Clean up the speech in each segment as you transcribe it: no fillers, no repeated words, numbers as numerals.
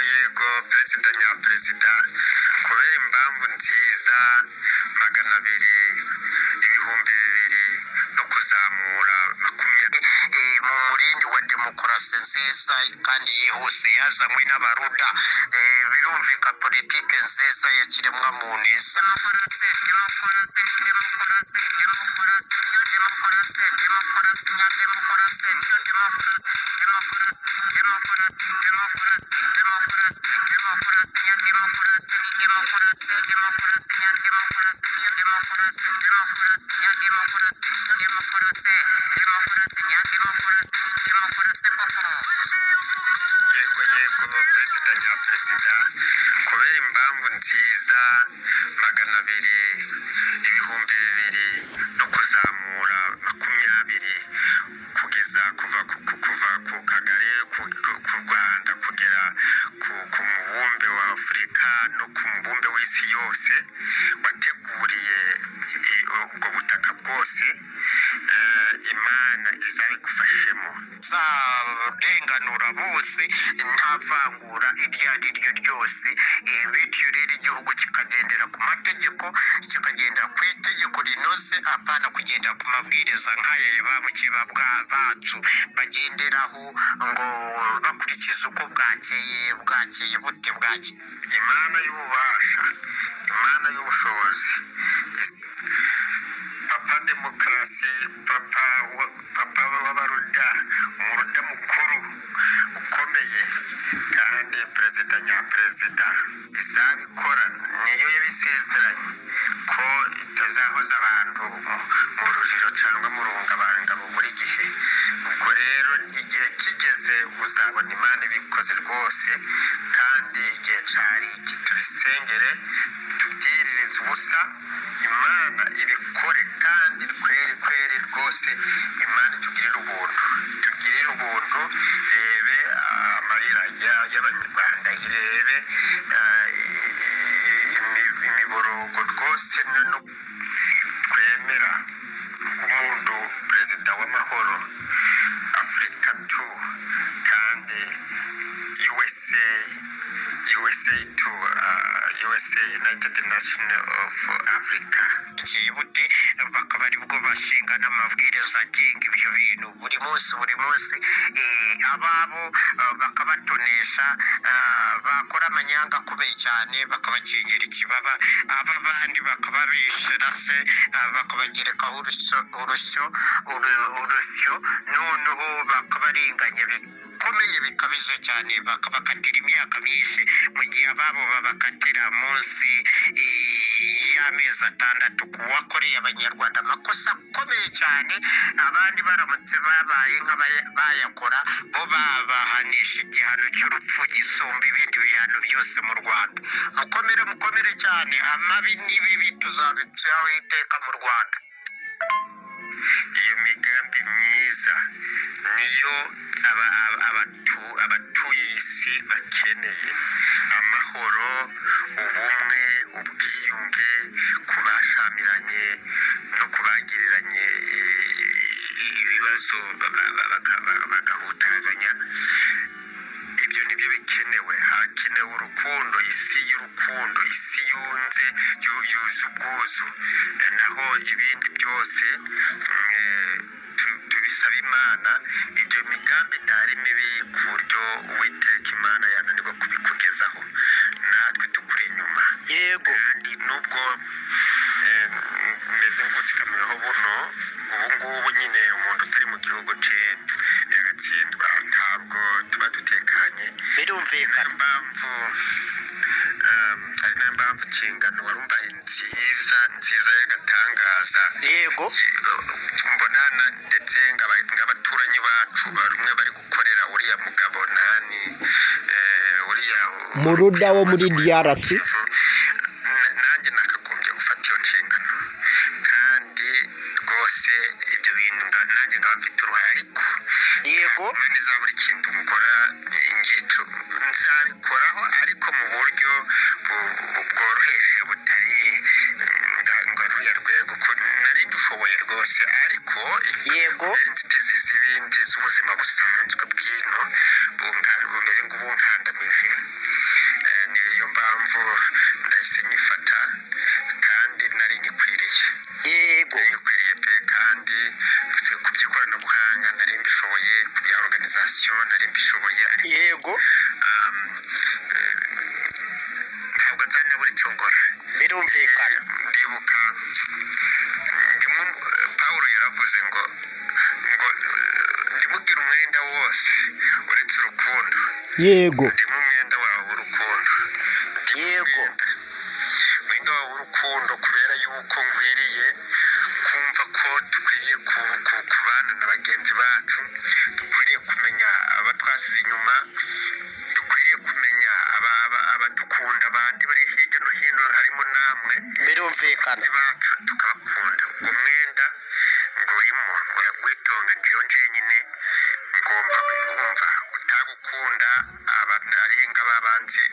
yego perezida nyaperezida kubera impamvu nziza 200,000 no kuzamura 20 mu murindi wa demokarasi nziza kandi yihuse yazanywe n'abaruda birumvika politike nziza ya kiremwa muntu perezida nyaperezida kubera impamvu nziza 200,000 no kuzamura 20 kugeza kuva ku kagari ku Rwanda kugera ku mubumbe wa Afurika no ku mubumbe w'isi yose wateguriye ubwo butaka bwose Imana izabigufashemo zarenganura bose nta vangura iryo ari ryo ryose bityo rero igihugu kikagendera ku mategeko kikagendera ku itegeko rinoze apana kugendera ku mabwiriza nk'aya ya ba mukeba bacu bagenderaho ngo bakurikiza uko bwakeye bute bwake Imana y'ububasha Imana y'ubushobozi papa demokarasi papa w'abaruda umuruda mukuru ukomeye kandi perezida nyaperezida izabikora niyo yabisezeranye ko itazahoza abantu mu rujijo cyangwa mu rungabangabo buri gihe ubwo rero igihe kigeze uzabona Imana ibikoze rwose kandi igihe cyari tubisengere tubyiririze ubusa Imana ibikore kandi kweri rwose Imana tugirira ubuntu rebe amarira y'abanyarwanda irebe imiborogo rwose no twemera umuntu perezida w'amahoro Africa too kandi USA United Nations of Africa ikibute bakaba ari bwo bashinga n'amabwiriza agenga ibyo bintu buri munsi ababo bakabatonesha bakora amanyanga akomeye cyane bakabakengera ikibaba aba bandi bakababishira se bakabagerekaho urusyo noneho bakabarenganya bikomeye bikabije cyane bakabakatira imyaka myinshi mu gihe ababo babakatira munsi y'amezi 6 kuwakoreye abanyarwanda amakosa akomeye cyane abandi baramutse babaye nk'abayakora bo babahanisha igihano cy'urupfu gisumba ibindi bihano byose mu Rwanda mukomere cyane amabi n'ibibi tuzabiciraho iteka mu Rwanda iyo migambi myiza niyo abatuye isi bakeneye amahoro ubumwe ubwiyunge kubashamiranye no kubagiriranye ibibazo bagahutazanya ibyo nibyo bikenewe hakenewe urukundo isi y'urukundo isi yunze yuzuye ubwuzu naho ibindi byose tubisaba Imana ibyo migambi ntari mibi ku buryo Uwiteka Imana yananirwa kubikugezaho natwe tukuri inyuma yego kandi nubwo meze ngutsikamiyeho buno ubu nyine umuntu utari mu gihugu cye yagatsindwa ntabwo tuba dutekanye birumvikana ari na mpamvu kingano warumbaye nziza y'agatangaza yego mbonana ndetse ng'abaturanyi bacu barumwe bari gukorera uriya mugabo nani uriya muruda wo muri DRC nanjye nakagombye gufata iyo nshingano kandi rwose ibyo bintu nanjye ngaba mfite uruhare ariko yego maniza buri kintu mukora ingico nzabikoraho ariko mu buryo bworoheje butari ngaruya rwego ko nari ndushoboye rwose ariko yego inzitizi z'ibindi z'ubuzima busanzwe bw'ino bumeze nk'ubunkandamije ntabwo nzanabura icyo ngora. birumvikana. Ndibuka Pawulo yaravuze ngo ndimubwira umwenda wose uretse urukundo. Yego. ndimo umwenda wawe w'urukundo. Yego. umwenda wawe w'urukundo kubera yuko ngwiriye kumva ko dukwiye kubana na bagenzi bacu, dukwiriye kumenya abatwasize inyuma, dukwiriye kumenya abadukunda abandi bari hirya no hino harimo namwe birumvikana. bacu tukabakunda. uwo mwenda ngurimo ngwitonga njyewe njyenyine, ngomba kumva utagukunda abaringa babanzi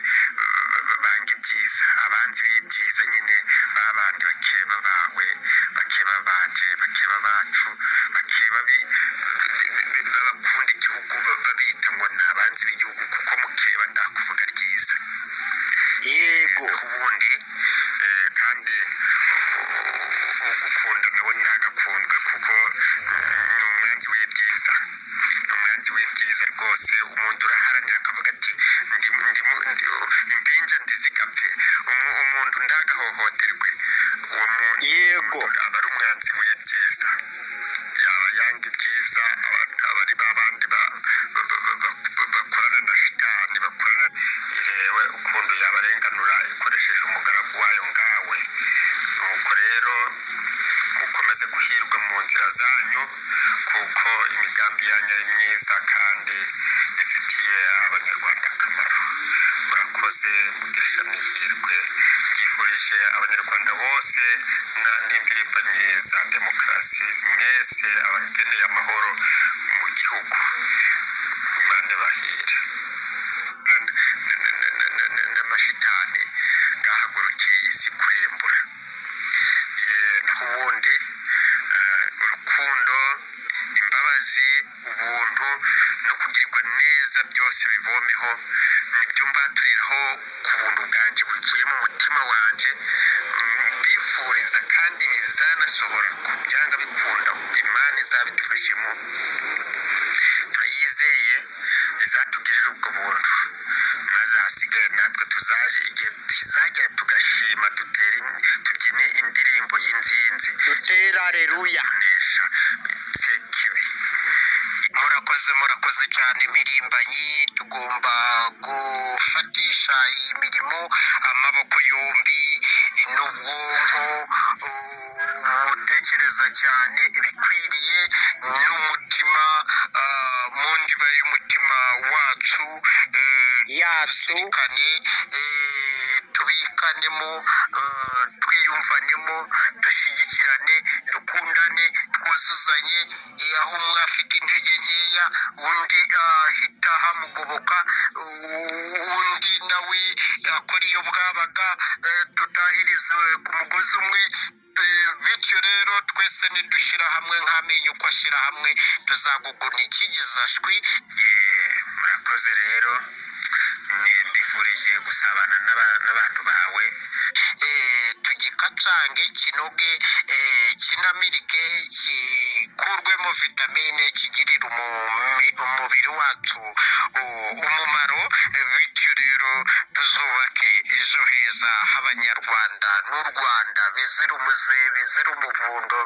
bange ibyiza, abanzi b'ibyiza nyine babandi bakeba bawe, bakeba banje, bakeba bacu, bakeba babakunda igihugu, babita ngo ni abanzi b'igihugu kuko mukeba ndakuvuga ryiza. Yego. ubundi kandi ugukunda nawe ntagakundwe kuko ni umwanzi w'ibyiza, ni umwanzi w'ibyiza rwose. umuntu uraharanira akavuga ati impinja ndizigapfe, umuntu ndagahohoterwe, uwo muntu Yego. aba ari umwanzi w'ibyiza, yaba yanga ibyiza. abari babandi bakorana na shitani, bakorana irewe ukuntu yabarenganura ikoresheje umugaragu wayo ngawe. nuko rero mukomeze guhirwa mu nzira zanyu kuko imigambi yanyu ari myiza kandi ifitiye abanyarwanda akamaro. murakoze, mugirisha n'ihirwe. byifurije abanyarwanda bose n'impirimbanyi za demokarasi, mwese abakeneye amahoro mu gihugu. imana ibahire. n'amashitani gahagurukiye isi kurimbura. naho ubundi urukundo, imbabazi, ubuntu no kugirirwa neza byose bibomeho, nibyo mbaturiraho ku buntu bwanjye buvuye mu mutima wanjye. mbifuriza kandi bizanasohora ku byanga bikunda, imana izabidufashemo, turayizeye izatugirira ubwo buntu, maze ahasigaye natwe tuzaje igihe tuzagera tugashima, tubyine indirimbo y'inzinzi, Dutera aleluya. kunesha sekibi. murakoze cyane impirimbanyi. tugomba gufatisha iyi mirimo amaboko yombi n'ubwonko butekereza cyane ibikwiriye n'umutima, mu ndiba y'umutima wacu tuzirikane, tubikanemo, twiyumvanemo, dushyigikirane, dukundane, twuzuzanye. aho umwe afite intege nkeya undi ahita hamugoboka, undi nawe akora iyo bwabaga, tutahirize ku mugozi umwe. bityo rero twese nidushyira hamwe nk'amenyo uko ashyira hamwe tuzaguguna ikigizashwi. murakoze rero, mbifurije gusabana n'abantu bawe, tugikacange kinoge, kinamirike, gikurwemo vitamine, kigirira umubiri wacu umumaro. bityo rero tuzubake ejo heza h'abanyarwanda n'u Rwanda bizira umuze, bizira umuvundo,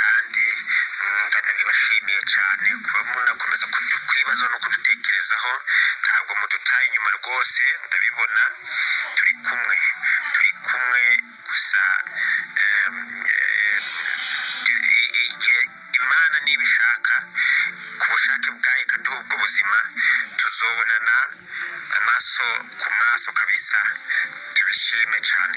kandi ndanabibashimiye cyane kuba munakomeza kwibaza no kudutekerezaho. ntabwo mudutaye inyuma rwose, ndabibona turi kumwe gusa. igihe imana nibishaka, ku bushake bwayo ikaduha ubwo buzima, tuzobonana amaso ku maso kabisa, tubishime cyane,